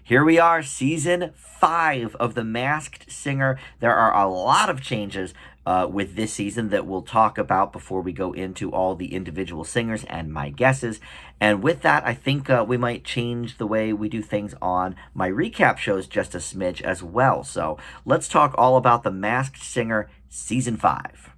Here we are, season 5 of The Masked Singer. There are a lot of changes with this season that we'll talk about before we go into all the individual singers and my guesses. And with that, I think we might change the way we do things on my recap shows just a smidge as well. So let's talk all about The Masked Singer season 5.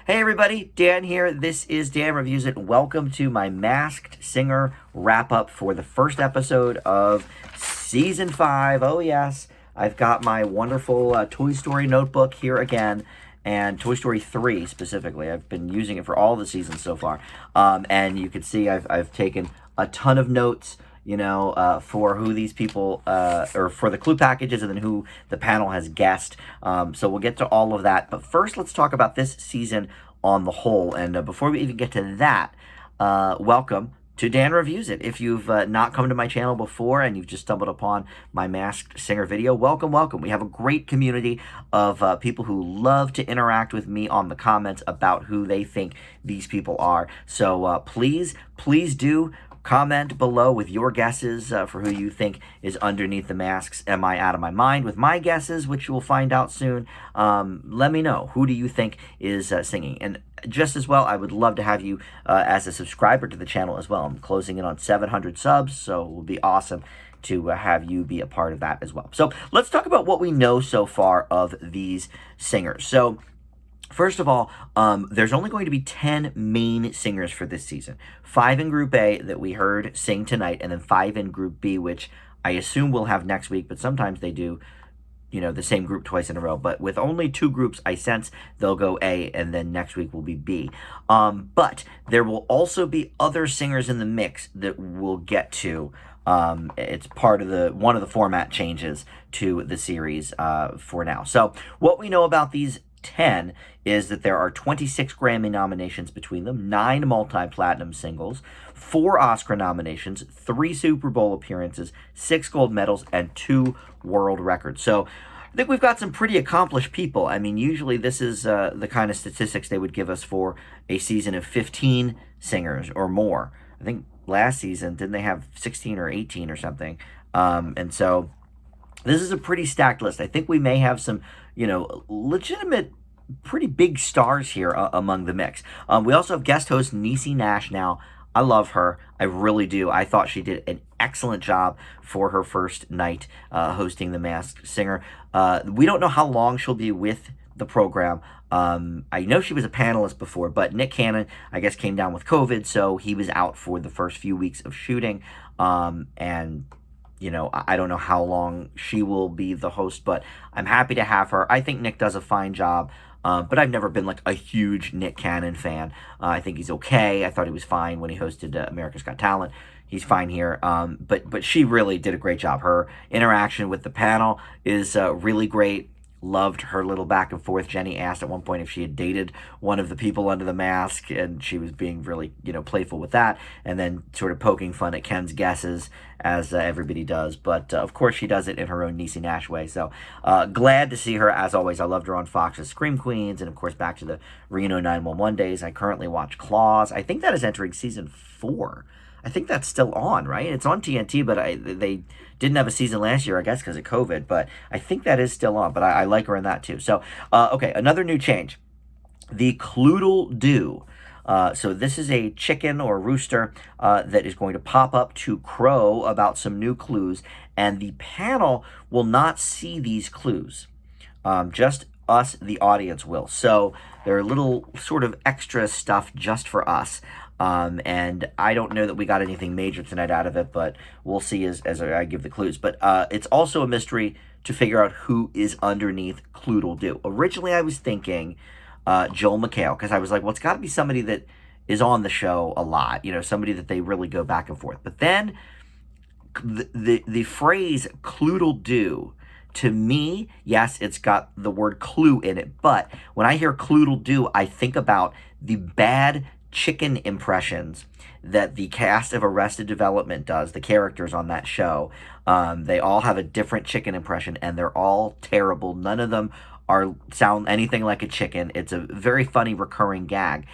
Hey everybody, Dan here. This is Dan Reviews It. Welcome to my Masked Singer wrap-up for the first episode of Season 5. Oh yes, I've got my wonderful Toy Story notebook here again, and Toy Story 3 specifically. I've been using it for all the seasons so far. And you can see I've taken a ton of notes, you know, for who these people, or for the clue packages, and then who the panel has guessed. So we'll get to all of that. But first, let's talk about this season on the whole. And before we even get to that, welcome to Dan Reviews It. If you've not come to my channel before and you've just stumbled upon my Masked Singer video, welcome, welcome. We have a great community of people who love to interact with me on the comments about who they think these people are. So please do comment below with your guesses for who you think is underneath the masks. Am I out of my mind with my guesses, which you will find out soon? Let me know. Who do you think is singing? And just as well, I would love to have you as a subscriber to the channel as well. I'm closing in on 700 subs, so it will be awesome to have you be a part of that as well. So let's talk about what we know so far of these singers. So first of all, there's only going to be 10 main singers for this season. 5 in Group A that we heard sing tonight, and then 5 in Group B, which I assume we'll have next week, but sometimes they do, you know, the same group twice in a row. But with only 2 groups, I sense they'll go A, and then next week will be B. But there will also be other singers in the mix that we'll get to. It's part of one of the format changes to the series for now. So what we know about these 10 is that there are 26 Grammy nominations between them, 9 multi-platinum singles, 4 Oscar nominations, 3 Super Bowl appearances, 6 gold medals, and 2 world records. So I think we've got some pretty accomplished people. I mean, usually this is the kind of statistics they would give us for a season of 15 singers or more. I think last season, didn't they have 16 or 18 or something? And so this is a pretty stacked list. I think we may have some, you know, legitimate, pretty big stars here among the mix. We also have guest host Niecy Nash now. I love her. I really do. I thought she did an excellent job for her first night hosting The Masked Singer. We don't know how long she'll be with the program. I know she was a panelist before, but Nick Cannon, I guess, came down with COVID, so he was out for the first few weeks of shooting. And you know, I don't know how long she will be the host, but I'm happy to have her. I think Nick does a fine job, but I've never been like a huge Nick Cannon fan. I think he's okay. I thought he was fine when he hosted America's Got Talent. He's fine here, but she really did a great job. Her interaction with the panel is really great. Loved her little back and forth. Jenny asked at one point if she had dated one of the people under the mask, and she was being really, you know, playful with that, and then sort of poking fun at Ken's guesses, as everybody does. But of course, she does it in her own Niecy Nash way. So glad to see her, as always. I loved her on Fox's Scream Queens, and of course, back to the Reno 911 days. I currently watch Claws. I think that is entering season 4. I think that's still on, right? It's on TNT, but they didn't have a season last year, I guess, because of COVID. But I think that is still on, but I like her in that, too. So, okay, another new change. The Cloodle Doo. So this is a chicken or rooster that is going to pop up to crow about some new clues, and the panel will not see these clues. Just us, the audience, will. So there are little sort of extra stuff just for us. And I don't know that we got anything major tonight out of it, but we'll see as I give the clues. But it's also a mystery to figure out who is underneath Cloodle Doo. Originally, I was thinking Joel McHale, because I was like, well, it's got to be somebody that is on the show a lot, you know, somebody that they really go back and forth. But then the phrase Cloodle Doo, to me, yes, it's got the word clue in it, but when I hear Cloodle Doo, I think about the bad chicken impressions that the cast of Arrested Development does, the characters on that show. They all have a different chicken impression, and they're all terrible. None of them sound anything like a chicken. It's a very funny recurring gag.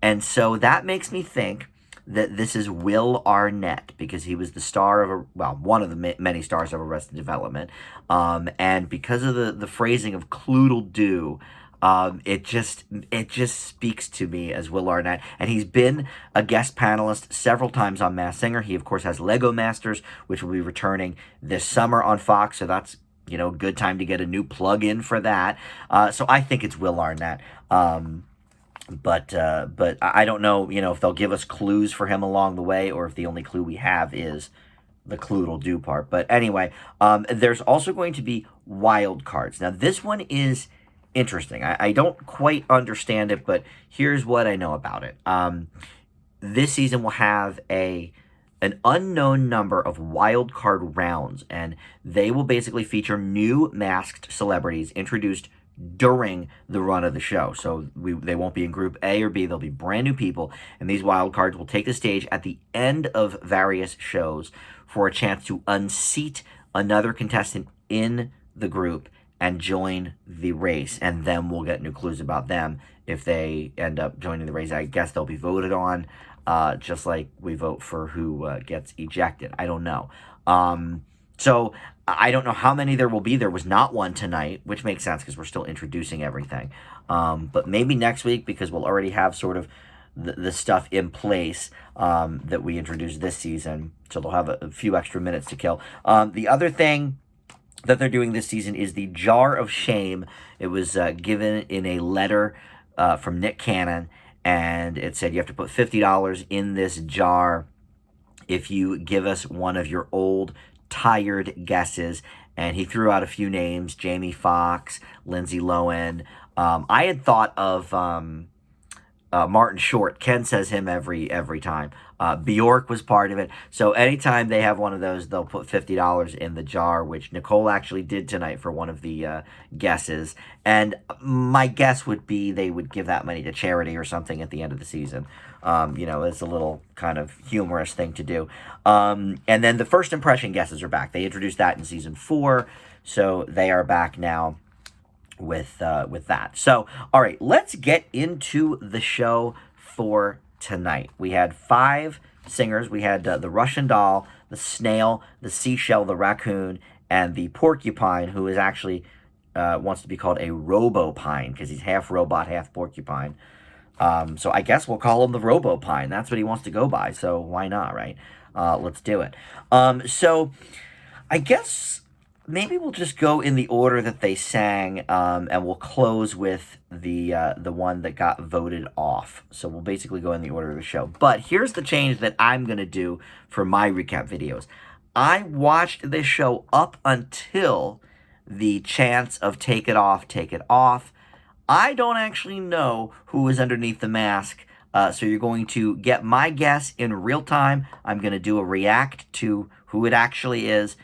And so that makes me think that this is Will Arnett, because he was the star of one of the many stars of Arrested Development, and because of the phrasing of Cloodle Doo, it just speaks to me as Will Arnett, and he's been a guest panelist several times on Masked Singer. He of course has Lego Masters, which will be returning this summer on Fox, so that's good time to get a new plug in for that. So I think it's Will Arnett. But I don't know, if they'll give us clues for him along the way, or if the only clue we have is the Cloodle Doo part. But anyway, there's also going to be wild cards. Now, this one is interesting. I don't quite understand it, but here's what I know about it. This season will have an unknown number of wild card rounds, and they will basically feature new masked celebrities introduced during the run of the show. So they won't be in Group A or B. They'll be brand new people, and these wild cards will take the stage at the end of various shows for a chance to unseat another contestant in the group and join the race, and then we'll get new clues about them if they end up joining the race. I guess they'll be voted on, just like we vote for who gets ejected. I don't know. So I don't know how many there will be. There was not one tonight, which makes sense because we're still introducing everything. But maybe next week, because we'll already have sort of the stuff in place that we introduced this season. So they'll have a few extra minutes to kill. The other thing that they're doing this season is the Jar of Shame. It was given in a letter from Nick Cannon, and it said you have to put $50 in this jar if you give us one of your old tired guesses. And he threw out a few names: Jamie Foxx, Lindsay Lohan. I had thought of Martin Short. Ken says him every time. Bjork was part of it. So anytime they have one of those, they'll put $50 in the jar, which Nicole actually did tonight for one of the guesses. And my guess would be they would give that money to charity or something at the end of the season. It's a little kind of humorous thing to do. And then the first impression guesses are back. They introduced that in season 4, so they are back now with that. So, all right, let's get into the show for tonight. We had 5 singers. We had the Russian doll, the snail, the seashell, the raccoon, and the porcupine, who is actually wants to be called a robopine because he's half robot, half porcupine. So I guess we'll call him the robopine. That's what he wants to go by, so why not, right? Let's do it. So I guess maybe we'll just go in the order that they sang, and we'll close with the one that got voted off. So we'll basically go in the order of the show. But here's the change that I'm going to do for my recap videos. I watched this show up until the chance of take it off, take it off. I don't actually know who is underneath the mask, so you're going to get my guess in real time. I'm going to do a react to who it actually is,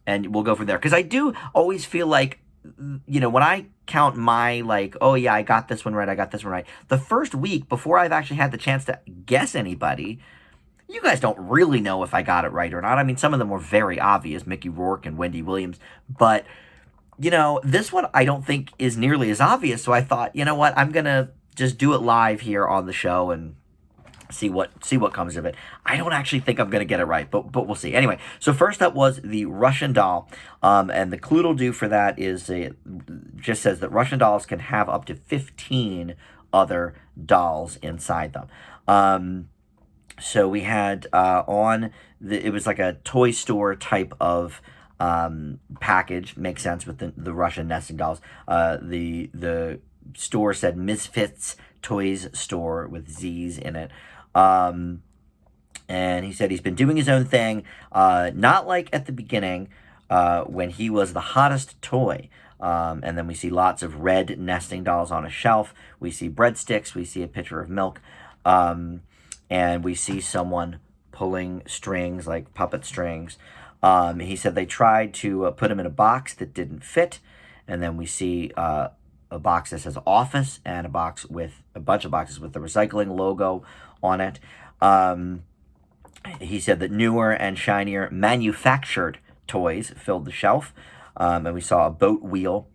and we'll go from there. Because I do always feel like, when I count my, oh yeah, I got this one right, I got this one right, the first week before I've actually had the chance to guess anybody, you guys don't really know if I got it right or not. I mean, some of them were very obvious, Mickey Rourke and Wendy Williams, but this one I don't think is nearly as obvious, so I thought, you know what, I'm going to just do it live here on the show and see what comes of it. I don't actually think I'm going to get it right, but we'll see. Anyway, so first up was the Russian doll, and the Cloodle Doo for that is just says that Russian dolls can have up to 15 other dolls inside them. So we had it was like a toy store type of package. Makes sense with the Russian nesting dolls. The store said Misfits Toys Store with Z's in it. And he said he's been doing his own thing, not like at the beginning when he was the hottest toy. And then we see lots of red nesting dolls on a shelf. We see breadsticks. We see a pitcher of milk. And we see someone pulling strings, like puppet strings. He said they tried to put him in a box that didn't fit. And then we see a box that says office and a bunch of boxes with the recycling logo on it. He said that newer and shinier manufactured toys filled the shelf. And we saw a boat wheel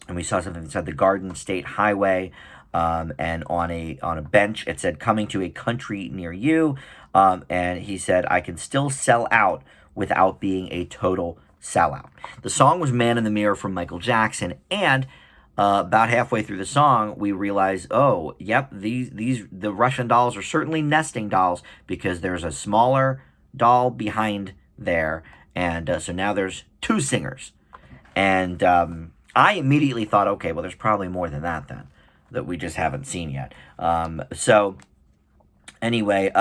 and we saw something that said the Garden State Highway, and on a bench it said coming to a country near you, and he said I can still sell out without being a total sellout. The song was Man in the Mirror from Michael Jackson, and about halfway through the song, we realize, oh, yep, the Russian dolls are certainly nesting dolls because there's a smaller doll behind there, and so now there's two singers, and I immediately thought, okay, well, there's probably more than that then that we just haven't seen yet. So anyway,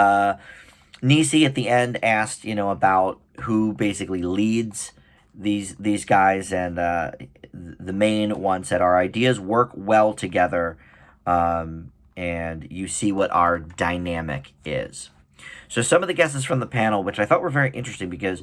Nisi at the end asked, about who basically leads these guys, and the main one said our ideas work well together, and you see what our dynamic is. So some of the guesses from the panel, which I thought were very interesting because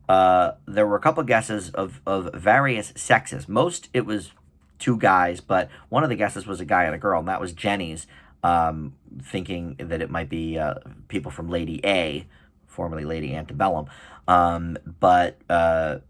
there were a couple of guesses of various sexes. Most it was two guys, but one of the guesses was a guy and a girl, and that was Jenny's, thinking that it might be people from Lady A, formerly Lady Antebellum. But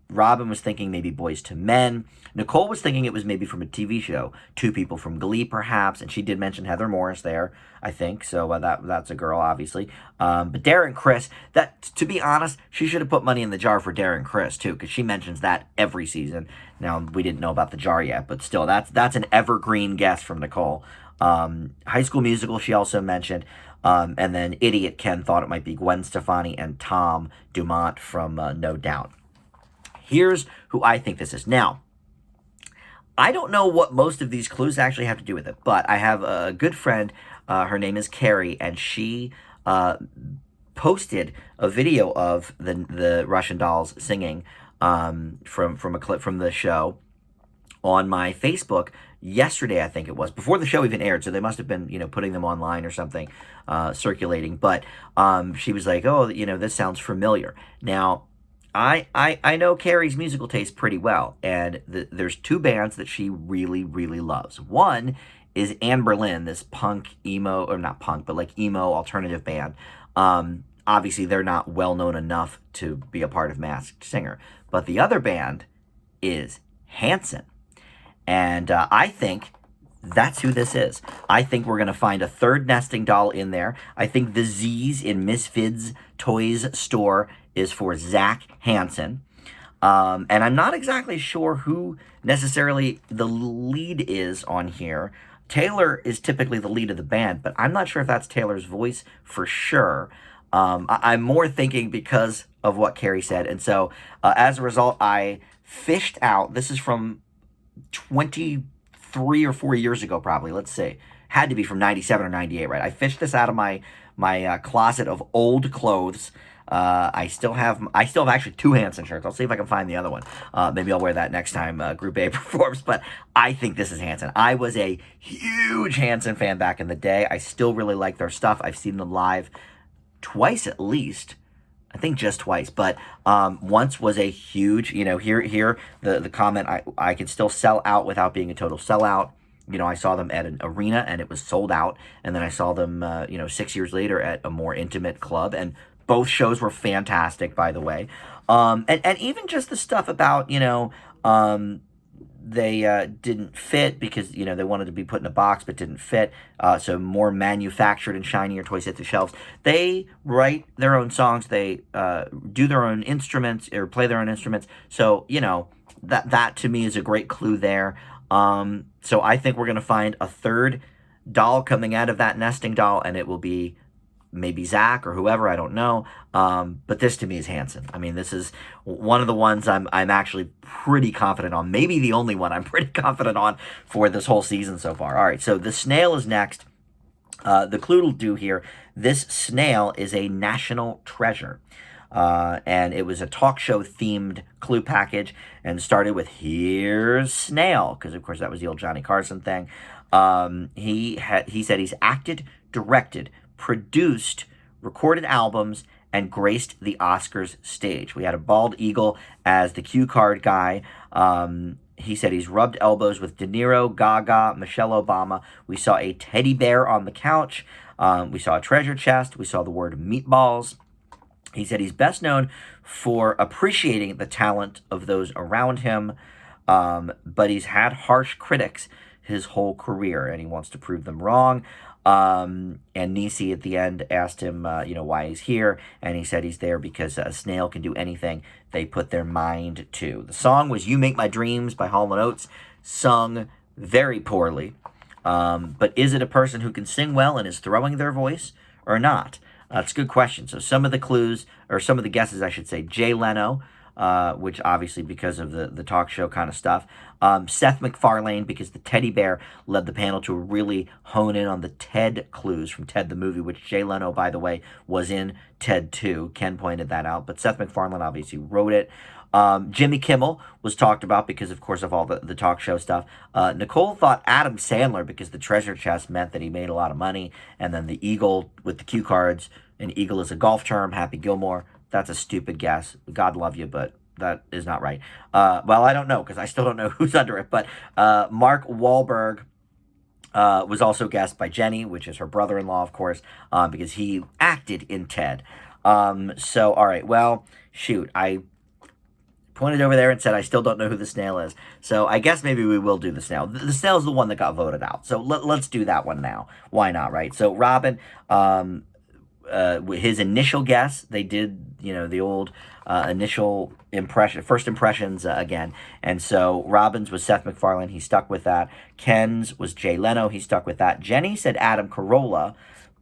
Robin was thinking maybe Boys to Men. Nicole was thinking it was maybe from a TV show, two people from Glee perhaps, and she did mention Heather Morris there, I think, so that's a girl, obviously. But Darren Criss, that, to be honest, she should have put money in the jar for Darren Criss too, because she mentions that every season. Now, we didn't know about the jar yet, but still, that's an evergreen guess from Nicole. High School Musical, she also mentioned. And then Idiot Ken thought it might be Gwen Stefani and Tom Dumont from No Doubt. Here's who I think this is. Now, I don't know what most of these clues actually have to do with it, but I have a good friend, her name is Carrie, and she posted a video of the Russian dolls singing from a clip from the show on my Facebook yesterday, I think it was, before the show even aired, so they must have been, putting them online or something, circulating, but she was like, oh, this sounds familiar. Now, I know Carrie's musical taste pretty well, and there's two bands that she really, really loves. One is Anne Boleyn, this punk, emo, or not punk, but like emo alternative band. Obviously, they're not well-known enough to be a part of Masked Singer, but the other band is Hanson. And I think that's who this is. I think we're going to find a third nesting doll in there. I think the Z's in Miss Fid's Toys store is for Zach Hanson. And I'm not exactly sure who necessarily the lead is on here. Taylor is typically the lead of the band, but I'm not sure if that's Taylor's voice for sure. I'm more thinking because of what Carrie said. And so as a result, I fished out, this is from 23 or 4 years ago, probably. Let's see. Had to be from 97 or 98, right? I fished this out of my closet of old clothes. I still have actually two Hanson shirts. I'll see if I can find the other one. Maybe I'll wear that next time Group A performs. But I think this is Hanson. I was a huge Hanson fan back in the day. I still really like their stuff. I've seen them live twice at least. I think just twice, but once was a huge, here the comment, I can still sell out without being a total sellout. I saw them at an arena and it was sold out, and then I saw them 6 years later at a more intimate club, and both shows were fantastic, by the way. And even just the stuff about they didn't fit because they wanted to be put in a box but didn't fit, so more manufactured and shinier toys hit the shelves. They write their own songs, they do their own instruments or play their own instruments, so that to me is a great clue there. So I think we're going to find a third doll coming out of that nesting doll, and it will be maybe Zach or whoever, I don't know. But this to me is Hanson. I mean, this is one of the ones I'm actually pretty confident on. Maybe the only one I'm pretty confident on for this whole season so far. All right, so the Snail is next. The clue will do here. This Snail is a national treasure. And it was a talk show themed clue package, and started with "Here's Snail," because of course that was the old Johnny Carson thing. He said he's acted, directed, produced, recorded albums, and graced the Oscars stage. We had a bald eagle as the cue card guy. He said he's rubbed elbows with De Niro, Gaga, Michelle Obama. We saw a teddy bear on the couch. We saw a treasure chest. We saw the word meatballs. He said he's best known for appreciating the talent of those around him. But he's had harsh critics his whole career, and he wants to prove them wrong. And Nisi at the end asked him, why he's here, and he said he's there because a snail can do anything they put their mind to. The song was "You Make My Dreams" by Hall & Oates, sung very poorly. But is it a person who can sing well and is throwing their voice or not? That's a good question. So some of the clues, or some of the guesses, I should say: Jay Leno, which obviously because of the talk show kind of stuff. Seth MacFarlane, because the teddy bear led the panel to really hone in on the Ted clues from Ted the movie, which Jay Leno, by the way, was in Ted 2. Ken pointed that out. But Seth MacFarlane obviously wrote it. Jimmy Kimmel was talked about because, of course, of all the talk show stuff. Nicole thought Adam Sandler because the treasure chest meant that he made a lot of money. And then the eagle with the cue cards, an eagle is a golf term, Happy Gilmore. That's a stupid guess. God love you, but that is not right. Well, I don't know because I still don't know who's under it. But Mark Wahlberg was also guessed by Jenny, which is her brother-in-law, of course, because he acted in Ted. So, all right, well, shoot, I pointed over there and said I still don't know who the snail is. So I guess maybe we will do the snail. The snail is the one that got voted out. So let's do that one now. Why not, right? So Robin, his initial guess, they did, the old initial first impressions again. And so Robin's was Seth MacFarlane. He stuck with that. Ken's was Jay Leno. He stuck with that. Jenny said Adam Carolla,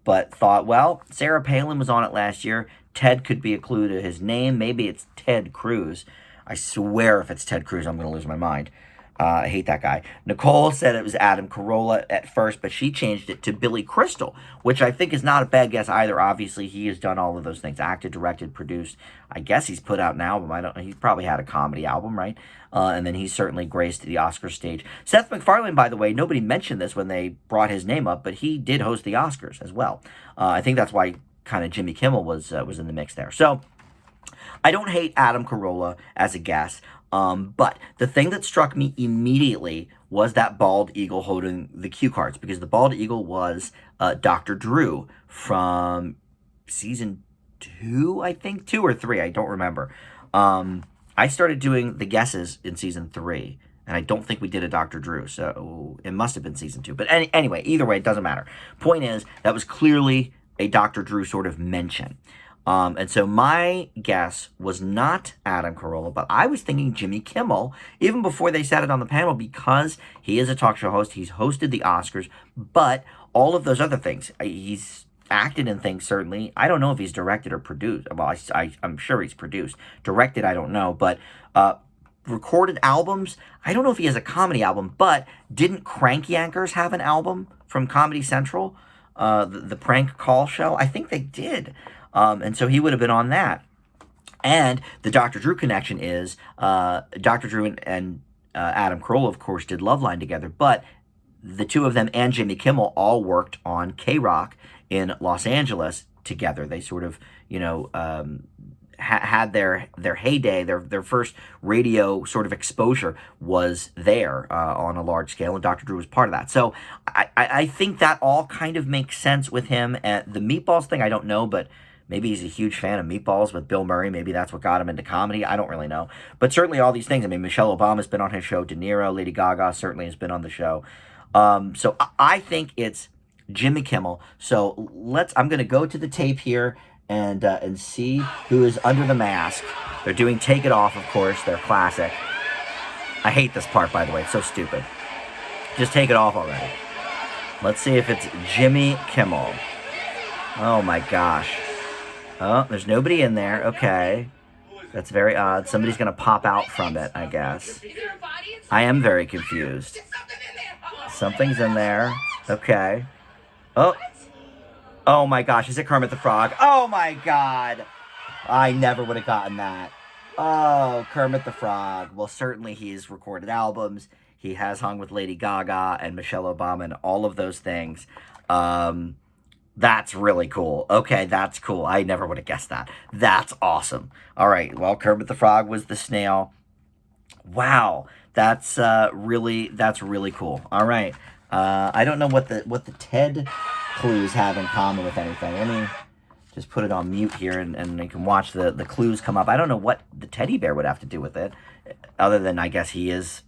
but thought, well, Sarah Palin was on it last year. Ted could be a clue to his name. Maybe it's Ted Cruz. I swear if it's Ted Cruz, I'm going to lose my mind. I hate that guy. Nicole said it was Adam Carolla at first, but she changed it to Billy Crystal, which I think is not a bad guess either. Obviously, he has done all of those things. Acted, directed, produced. I guess he's put out an album. I don't know. He's probably had a comedy album, right? And then he's certainly graced the Oscar stage. Seth MacFarlane, by the way, nobody mentioned this when they brought his name up, but he did host the Oscars as well. I think that's why kind of Jimmy Kimmel was in the mix there. So I don't hate Adam Carolla as a guess, but the thing that struck me immediately was that bald eagle holding the cue cards, because the bald eagle was Dr. Drew from season 2, I think, 2 or 3, I don't remember. I started doing the guesses in season 3, and I don't think we did a Dr. Drew, so it must have been season 2. But anyway, either way, it doesn't matter. Point is, that was clearly a Dr. Drew sort of mention. And so my guess was not Adam Carolla, but I was thinking Jimmy Kimmel, even before they said it on the panel, because he is a talk show host. He's hosted the Oscars, but all of those other things, he's acted in things, certainly. I don't know if he's directed or produced. Well, I'm sure he's produced. Directed, I don't know, but recorded albums, I don't know if he has a comedy album, but didn't Crank Yankers have an album from Comedy Central? The prank call show? I think they did. And so he would have been on that. And the Dr. Drew connection is Dr. Drew and Adam Carolla, of course, did Loveline together, but the two of them and Jimmy Kimmel all worked on K-Rock in Los Angeles together. They sort of, had their heyday, their first radio sort of exposure was there on a large scale, and Dr. Drew was part of that. So I think that all kind of makes sense with him. The Meatballs thing, I don't know, but maybe he's a huge fan of Meatballs with Bill Murray. Maybe that's what got him into comedy. I don't really know. But certainly all these things. I mean, Michelle Obama's been on his show. De Niro, Lady Gaga certainly has been on the show. So I think it's Jimmy Kimmel. So I'm going to go to the tape here and see who is under the mask. They're doing Take It Off, of course. They're classic. I hate this part, by the way. It's so stupid. Just take it off already. Let's see if it's Jimmy Kimmel. Oh, my gosh. Oh, there's nobody in there. Okay. That's very odd. Somebody's going to pop out from it, I guess. I am very confused. Something's in there. Okay. Oh. Oh, my gosh. Is it Kermit the Frog? Oh, my God. I never would have gotten that. Oh, Kermit the Frog. Well, certainly he's recorded albums. He has hung with Lady Gaga and Michelle Obama and all of those things. That's really cool. Okay, that's cool. I never would have guessed that. That's awesome. All right, well, Kermit the Frog was the snail. Wow, that's really cool. All right, I don't know what the TED clues have in common with anything. Let me just put it on mute here, and you can watch the clues come up. I don't know what the teddy bear would have to do with it, other than I guess he is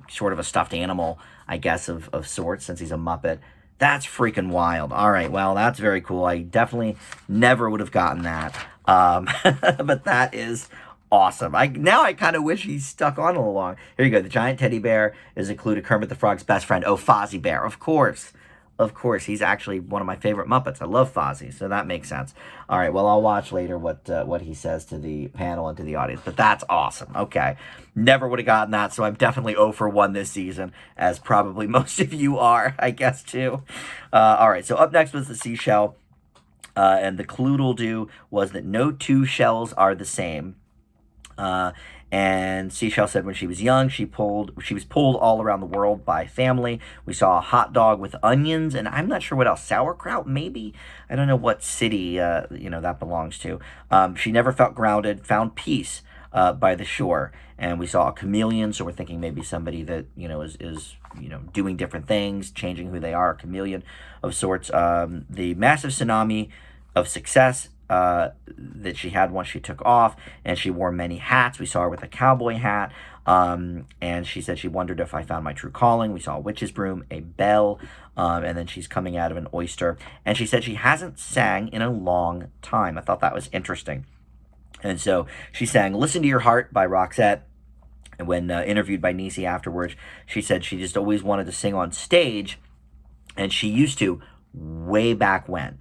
sort of a stuffed animal, I guess, of sorts, since he's a Muppet. That's freaking wild. All right, well, that's very cool. I definitely never would have gotten that. But that is awesome. Now I kind of wish he stuck on a little long. Here you go. The giant teddy bear is included Kermit the Frog's best friend. Oh, Fozzie Bear, of course. Of course, he's actually one of my favorite Muppets. I love Fozzie, so that makes sense. All right, well, I'll watch later what he says to the panel and to the audience, but that's awesome. Okay, never would have gotten that, so I'm definitely 0 for 1 this season, as probably most of you are, I guess, too. All right, so up next was the Seashell, and the clue-do was that no two shells are the same. And Seashell said when she was young, she was pulled all around the world by family. We saw a hot dog with onions, and I'm not sure what else. Sauerkraut, maybe? I don't know what city, that belongs to. She never felt grounded, found peace by the shore. And we saw a chameleon, so we're thinking maybe somebody that, is doing different things, changing who they are, a chameleon of sorts. The massive tsunami of success that she had once she took off, and she wore many hats. We saw her with a cowboy hat, and she said she wondered if I found my true calling. We saw a witch's broom, a bell, and then she's coming out of an oyster, and she said she hasn't sang in a long time. I thought that was interesting. And so she sang Listen to Your Heart by Roxette. And when interviewed by Niecy afterwards, she said she just always wanted to sing on stage, and she used to way back when.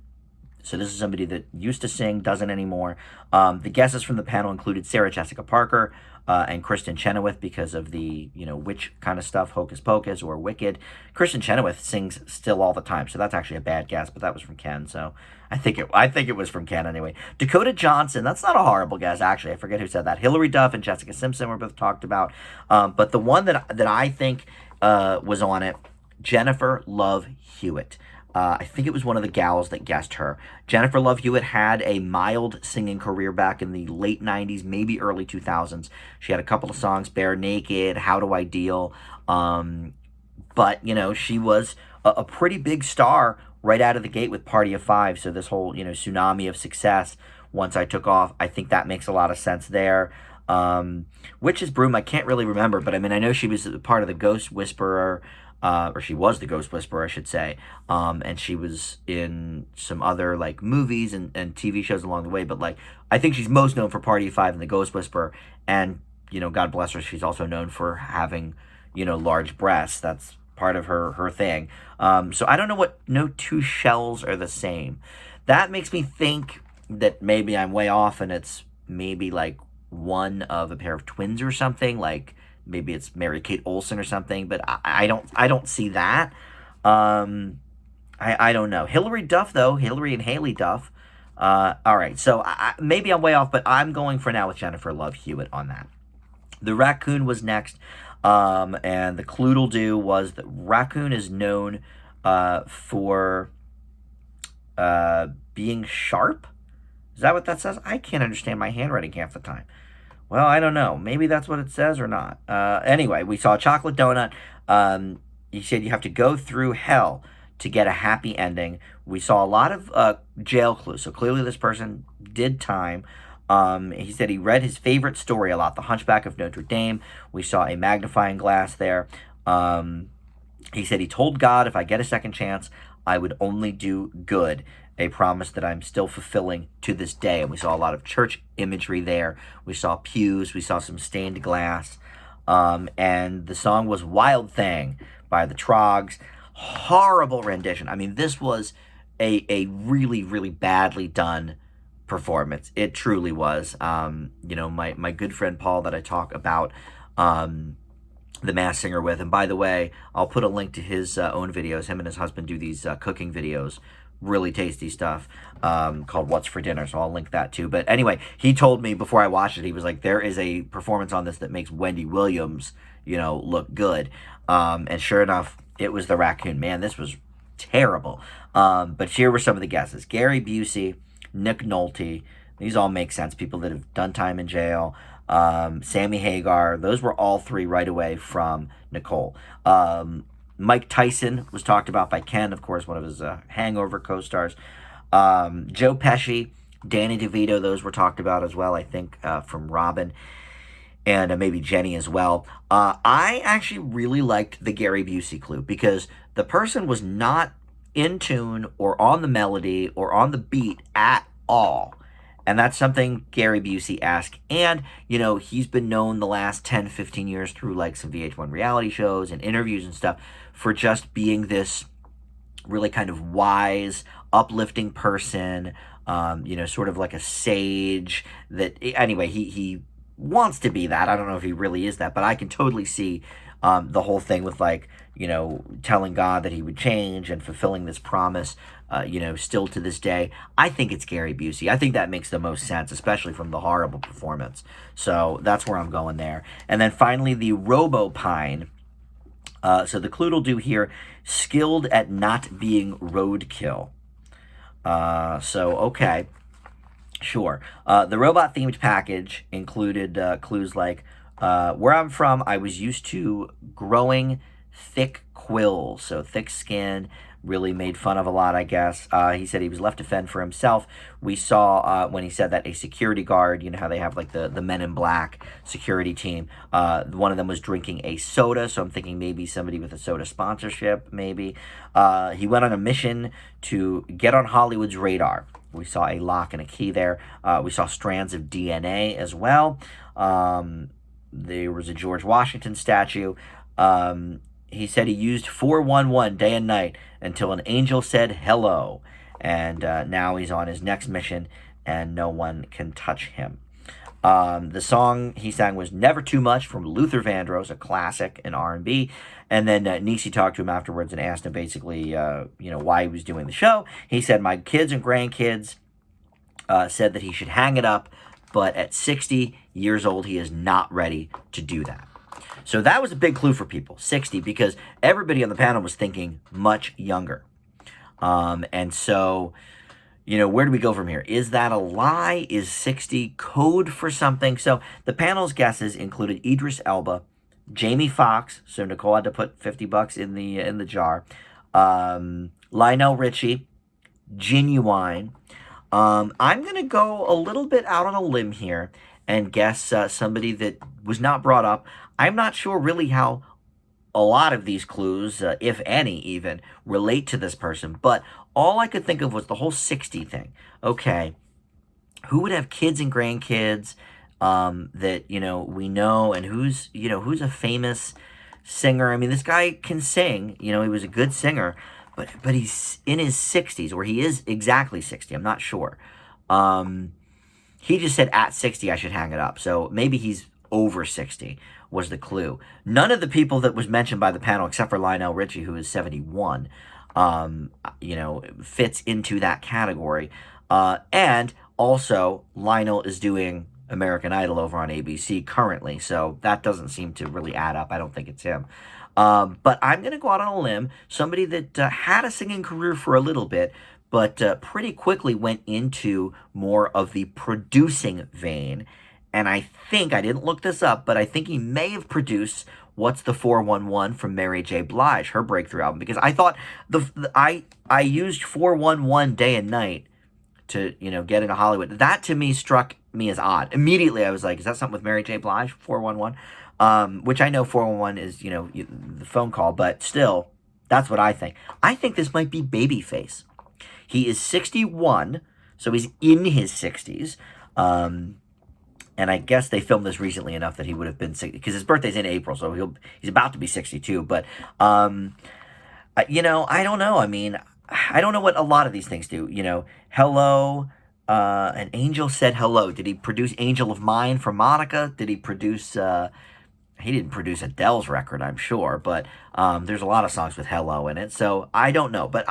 So this is somebody that used to sing, doesn't anymore. The guesses from the panel included Sarah Jessica Parker and Kristen Chenoweth because of the, witch kind of stuff, Hocus Pocus or Wicked. Kristen Chenoweth sings still all the time, so that's actually a bad guess, but that was from Ken, so I think it was from Ken anyway. Dakota Johnson, that's not a horrible guess, actually. I forget who said that. Hilary Duff and Jessica Simpson were both talked about. But the one that I think was on it, Jennifer Love Hewitt. I think it was one of the gals that guessed her. Jennifer Love Hewitt had a mild singing career back in the late 90s, maybe early 2000s. She had a couple of songs, Bare Naked, How Do I Deal? But, she was a pretty big star right out of the gate with Party of Five. So this whole, tsunami of success, once I took off, I think that makes a lot of sense there. Witch's Broom, I can't really remember, but I know she was part of the Ghost Whisperer, or she was the Ghost Whisperer, I should say, and she was in some other, movies and TV shows along the way, but, I think she's most known for Party of Five and the Ghost Whisperer, and, God bless her, she's also known for having, large breasts. That's part of her thing. So I don't know what no two shells are the same. That makes me think that maybe I'm way off, and it's maybe, one of a pair of twins or something, maybe it's Mary-Kate Olsen or something, but I don't see that. I don't know. Hilary Duff, though. Hilary and Haley Duff. All right, so maybe I'm way off, but I'm going for now with Jennifer Love Hewitt on that. The Raccoon was next, and the clue-do was that Raccoon is known for being sharp. Is that what that says? I can't understand my handwriting half the time. Well, I don't know. Maybe that's what it says or not. Anyway, we saw a chocolate donut. You said you have to go through hell to get a happy ending. We saw a lot of jail clues. So clearly this person did time. He said he read his favorite story a lot, The Hunchback of Notre Dame. We saw a magnifying glass there. He said he told God, if I get a second chance, I would only do good. A promise that I'm still fulfilling to this day. And we saw a lot of church imagery there. We saw pews. We saw some stained glass. And the song was Wild Thing by the Trogs. Horrible rendition. This was a really, really badly done performance. It truly was. My good friend Paul that I talk about the Masked Singer with. And by the way, I'll put a link to his own videos. Him and his husband do these cooking videos. Really tasty stuff called What's for Dinner, so I'll link that too. But anyway, he told me before I watched it, he was like, there is a performance on this that makes Wendy Williams, look good. And sure enough, it was the Raccoon. Man, this was terrible. But here were some of the guesses. Gary Busey, Nick Nolte, these all make sense. People that have done time in jail. Sammy Hagar, those were all three right away from Nicole. Mike Tyson was talked about by Ken, of course, one of his Hangover co-stars. Joe Pesci, Danny DeVito, those were talked about as well, I think, from Robin. and maybe Jenny as well. I actually really liked the Gary Busey clue because the person was not in tune or on the melody or on the beat at all. And that's something Gary Busey asked. And, he's been known the last 10, 15 years through like some VH1 reality shows and interviews and stuff for just being this really kind of wise, uplifting person, sort of like a sage that, anyway, he wants to be that. I don't know if he really is that, but I can totally see the whole thing with like, telling God that he would change and fulfilling this promise, still to this day. I think it's Gary Busey. I think that makes the most sense, especially from the horrible performance. So that's where I'm going there. And then finally, the Robopine. So the clue will do here, skilled at not being roadkill. Okay. Sure. The robot-themed package included clues like, where I'm from, I was used to growing thick quills, so thick skin, really made fun of a lot, I guess. He said he was left to fend for himself. We saw, when he said that, a security guard, how they have like the Men in Black security team. One of them was drinking a soda, so I'm thinking maybe somebody with a soda sponsorship, maybe. He went on a mission to get on Hollywood's radar. We saw a lock and a key there. We saw strands of DNA as well. There was a George Washington statue. He said he used 411 day and night until an angel said hello. And now he's on his next mission, and no one can touch him. The song he sang was Never Too Much from Luther Vandross, a classic in R&B. And then Niecy talked to him afterwards and asked him basically, why he was doing the show. He said, my kids and grandkids said that he should hang it up, but at 60 years old, he is not ready to do that. So that was a big clue for people, 60, because everybody on the panel was thinking much younger. And so, where do we go from here? Is that a lie? Is 60 code for something? So the panel's guesses included Idris Elba, Jamie Foxx, so Nicole had to put $50 in the jar, Lionel Richie, Genuine. I'm going to go a little bit out on a limb here and guess somebody that was not brought up. I'm not sure really how a lot of these clues, if any even, relate to this person, but all I could think of was the whole 60 thing. Okay, who would have kids and grandkids that, we know, and who's a famous singer? I mean, this guy can sing, he was a good singer, but he's in his 60s, or he is exactly 60, I'm not sure. He just said at 60 I should hang it up, so maybe he's over 60 was the clue. None of the people that was mentioned by the panel, except for Lionel Richie, who is 71, fits into that category. And also, Lionel is doing American Idol over on ABC currently, so that doesn't seem to really add up. I don't think it's him. But I'm going to go out on a limb. Somebody that had a singing career for a little bit, but pretty quickly went into more of the producing vein. And I think, I didn't look this up, but I think he may have produced What's the 411 from Mary J. Blige, her breakthrough album, because I thought I used 411 day and night to, get into Hollywood. That to me struck me as odd. Immediately I was like, is that something with Mary J. Blige, 411? Which I know 411 is, the phone call, but still, that's what I think. I think this might be Babyface. He is 61, so he's in his 60s. And I guess they filmed this recently enough that he would have been 60, because his birthday's in April, so he's about to be 62. But, I don't know. I mean, I don't know what a lot of these things do. Hello, an angel said hello. Did he produce Angel of Mine for Monica? Did he produce, he didn't produce Adele's record, I'm sure, but there's a lot of songs with hello in it, so I don't know. But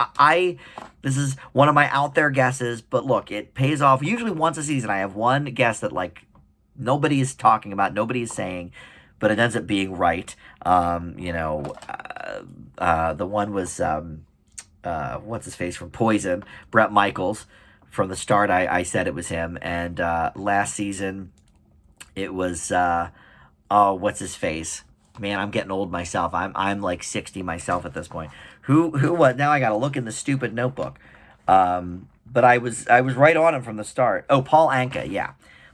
this is one of my out there guesses, but look, it pays off. Usually once a season, I have one guess that, like, nobody is talking about, nobody is saying, but it ends up being right. The one was, what's his face from Poison, Bret Michaels. From the start, I said it was him. And last season, it was, what's his face? Man, I'm getting old myself. I'm like 60 myself at this point. Who what? Now I got to look in the stupid notebook. But I was right on him from the start. Oh, Paul Anka, yeah.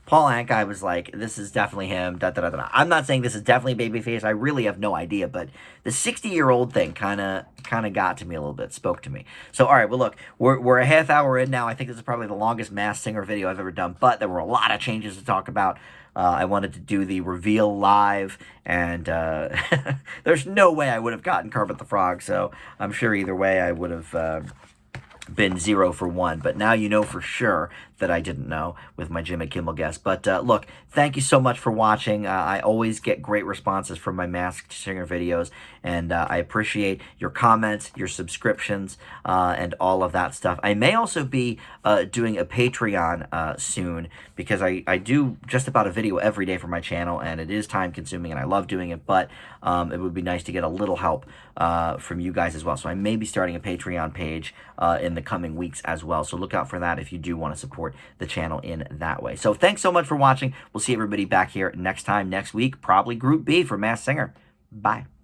Paul Anka, I was like, this is definitely him. Da, da, da, da. I'm not saying this is definitely babyface. I really have no idea, but the 60-year-old thing kind of got to me a little bit, spoke to me. So, all right, well, look, we're a half hour in now. I think this is probably the longest Masked Singer video I've ever done, but there were a lot of changes to talk about. I wanted to do the reveal live, and there's no way I would have gotten Kermit the Frog, so I'm sure either way I would have been 0 for 1, but now you know for sure that I didn't know with my Jim and Kimmel guess. But look, thank you so much for watching. I always get great responses from my Masked Singer videos, and I appreciate your comments, your subscriptions, and all of that stuff. I may also be doing a Patreon soon, because I do just about a video every day for my channel, and it is time consuming, and I love doing it, but it would be nice to get a little help from you guys as well. So I may be starting a Patreon page in the coming weeks as well. So look out for that if you do want to support the channel in that way. So thanks so much for watching. We'll see everybody back here next time, next week, probably Group B for Masked Singer. Bye.